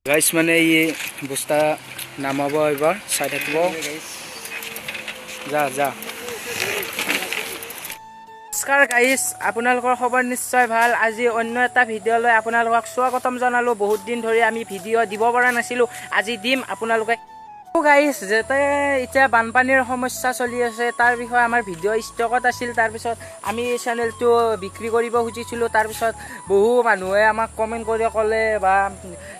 guys মানে এই বস্তা নামাব এবাৰ চাই থাকিব যা যা নমস্কাৰ গাইস আপোনালোকৰ খবৰ নিশ্চয় ভাল আজি অন্য এটা ভিডিঅ' লৈ আপোনালোকক স্বাগতম জনালো বহুত দিন ধৰি আমি ভিডিঅ' দিব পৰা নাছিলো আজি দিম আপোনালোকে গাইস যেতে এতিয়া বানপানীৰ সমস্যা চলি আছে তাৰ বিষয়ে আমাৰ ভিডিঅ' ষ্টকত আছিল তাৰ পিছত আমি চেনেলটো বিক্ৰী কৰিব খুজিছিলো তাৰ পিছত বহু মানুহে আমাক কমেন্ট কৰি ক'লে বা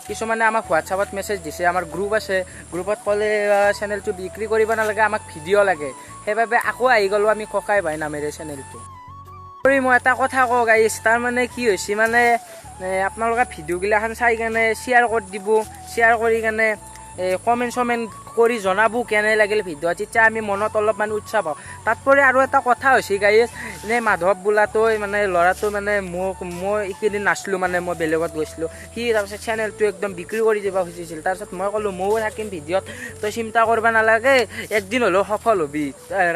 কিছুমানে আমাক হোৱাটছআপত মেছেজ দিছে আমাৰ গ্ৰুপ আছে গ্ৰুপত ক'লে চেনেলটো বিক্ৰী কৰিব নালাগে আমাক ভিডিঅ' লাগে সেইবাবে আকৌ আহি গ'লো আমি ককাই ভাই নামেৰে চেনেলটো মই এটা কথা কওঁ গাইছ তাৰ মানে কি হৈছে মানে আপোনালোকে ভিডিঅ'গিলাখান চাই কেনে শ্বেয়াৰ কৰি দিব শ্বেয়াৰ কৰি কেনে কমেণ্ট কৰি জনাব কেনে লাগিল ভিডিঅ' তেতিয়া আমি মনত অলপমান উৎসাহ পাওঁ তাতপৰি আৰু এটা কথা হৈছে গাইছ এনেই মাধৱ বোলাটো মানে ল'ৰাটো মানে মই এইকেইদিন নাছিলোঁ মানে মই বেলেগত গৈছিলোঁ সি তাৰপিছত চেনেলটো একদম বিক্ৰী কৰি দিব খুজিছিল তাৰপিছত মই ক'লোঁ ময়ো থাকিম ভিডিঅ'ত তই চিন্তা কৰিব নালাগে একদিন হ'লেও সফল হ'বি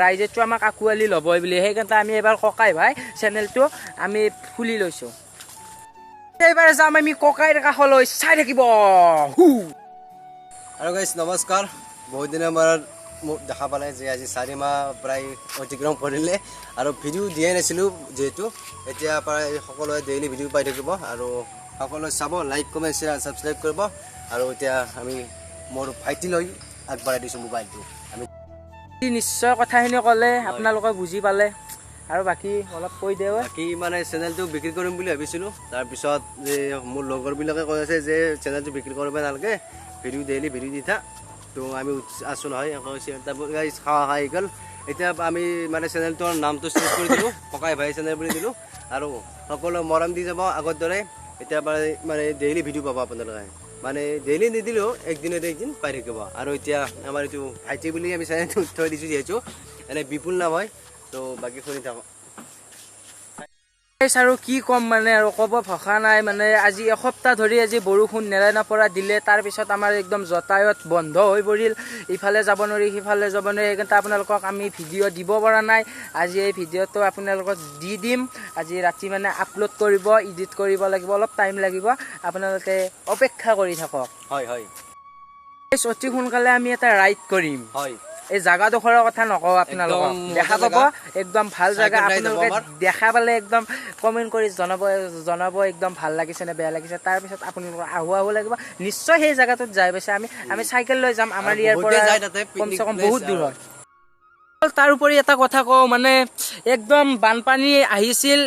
ৰাইজেতো আমাক আঁকোৱালি ল'বই বুলি সেইকাৰণে আমি এবাৰ ককাই ভাই চেনেলটো আমি খুলি লৈছোঁ এইবাৰ যাম আমি ককাইৰ কাষলৈ চাই থাকিব আৰু গাইছ নমস্কাৰ বহুত দিনৰ মূৰত মোক দেখা পালে যে আজি 4 মাহ প্ৰায় অতিক্ৰম কৰিলে আৰু ভিডিঅ' দিয়াই নাছিলোঁ যিহেতু এতিয়া প্ৰায় সকলোৱে ডেইলি ভিডিঅ' পাই থাকিব আৰু সকলোৱে চাব লাইক কমেণ্ট শ্বেয়াৰ ছাবস্ক্ৰাইব কৰিব আৰু এতিয়া আমি মোৰ ভাইটিলৈ আগবঢ়াই দিছোঁ মোবাইলটো আমি নিশ্চয় কথাখিনি ক'লে আপোনালোকে বুজি পালে আৰু বাকী অলপ কৈ দে বাকী মানে চেনেলটো বিক্ৰী কৰিম বুলি ভাবিছিলোঁ তাৰপিছত যে মোৰ লগৰবিলাকে কৈ আছে যে চেনেলটো বিক্ৰী কৰিব নালাগে ভিডিঅ' ডেইলি ভিডিঅ' দি থাক তো আমি আছোঁ নহয় গাইছ খাৱা খাই গ'ল এতিয়া আমি মানে চেনেলটোৰ নামটো চেঞ্জ কৰি দিলোঁ ককাই ভাই চেনেল বুলি দিলোঁ আৰু সকলো মৰম দি যাব আগৰ দৰে এতিয়া মানে ডেইলি ভিডিঅ' পাব আপোনালোকে মানে ডেইলি নিদিলেও একদিন পাই থাকিব আৰু এতিয়া আমাৰ এইটো ভাইটি বুলি আমি চেনেলটো থৈ দিছোঁ যিহেতু এনে বিপুল নাম হয় তো বাকী শুনি থাকক আৰু কি ক'ম মানে আৰু ক'ব ভাষা নাই মানে আজি এসপ্তাহ ধৰি আজি বৰষুণ নেৰা নপৰা দিলে তাৰপিছত আমাৰ একদম যাতায়ত বন্ধ হৈ পৰিল ইফালে যাব নোৱাৰি সিফালে যাব নোৱাৰি সেইকাৰণে আপোনালোকক আমি ভিডিঅ' দিব পৰা নাই আজি এই ভিডিঅ'টো আপোনালোকক দি দিম আজি ৰাতি মানে আপলোড কৰিব এডিট কৰিব লাগিব অলপ টাইম লাগিব আপোনালোকে অপেক্ষা কৰি থাকক হয় হয় অতি সোনকালে আমি এটা ৰাইড কৰিম হয় এই জাগাডোখৰৰ কথা নকওঁ আপোনালোকক দেখা পাব একদম ভাল জাগা আপোনালোকে দেখা পালে একদম কমেণ্ট কৰি জনাব একদম ভাল লাগিছে নে বেয়া লাগিছে তাৰপিছত আপোনালোকৰ আহো লাগিব নিশ্চয় সেই জাগাটোত যাই পাইছে আমি চাইকেল লৈ যাম আমাৰ ইয়াৰ পৰা কমচে কম বহুত দূৰ হয় তাৰোপৰি এটা কথা কওঁ মানে একদম বানপানী আহিছিল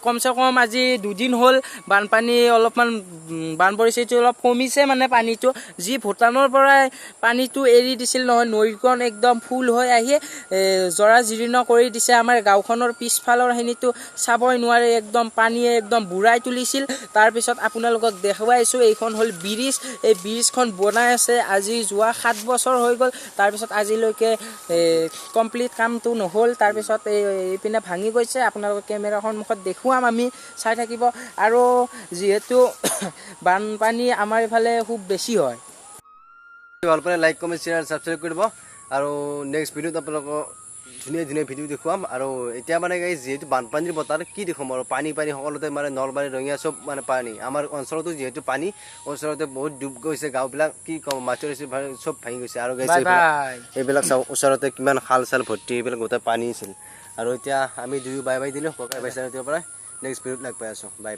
কমচে কম আজি 2 দিন হ'ল বানপানী অলপমান বান পৰিস্থিতি অলপ কমিছে মানে পানীটো যি ভূটানৰ পৰাই পানীটো এৰি দিছিল নহয় নৈখন একদম ফুল হৈ আহি জৰা জীৰ্ণ কৰি দিছে আমাৰ গাঁওখনৰ পিছফালৰ খিনিটো চাবই নোৱাৰে একদম পানীয়ে একদম বুঢ়াই তুলিছিল তাৰপিছত আপোনালোকক দেখুৱাইছোঁ এইখন হ'ল ব্ৰিজ এই ব্ৰিজখন বনাই আছে আজি যোৱা 7 বছৰ হৈ গ'ল তাৰপিছত আজিলৈকে কমপ্লিট কামটো নহ'ল তাৰপিছত এইপিনে ভাঙি গৈছে আপোনালোকে কেমেৰাৰ সন্মুখত দেখুৱাম আমি চাই থাকিব আৰু যিহেতু বানপানী আমাৰ ইফালে খুব বেছি হয় ভাল পালে লাইক কমেণ্ট শ্বেয়াৰ ছাবস্ক্ৰাইব কৰিব আৰু নেক্সট ভিডিঅ'ত আপোনালোকক ধুনীয়া ভিডিঅ' দেখুৱাম আৰু এতিয়া মানে যিহেতু বানপানীৰ বতৰ কি দেখুৱাম আৰু পানী সকলোতে মানে নলবাৰী ৰঙিয়া চব মানে পানী আমাৰ অঞ্চলতো যিহেতু পানী ওচৰতে বহুত ডুব গৈছে গাঁওবিলাক কি ক'ম মাছৰ চব ভাঙি গৈছে আৰু এইবিলাক চাওঁ ওচৰতে কিমান খাল চাল ভৰ্তি এইবিলাক গোটেই পানী আছিল আৰু এতিয়া আমি দুয়ো বাই দিলোঁ ককাই ভাই চেনেলটোৰ পৰা নেক্সট ভিডিঅ'ত লগ পাই আছোঁ বাই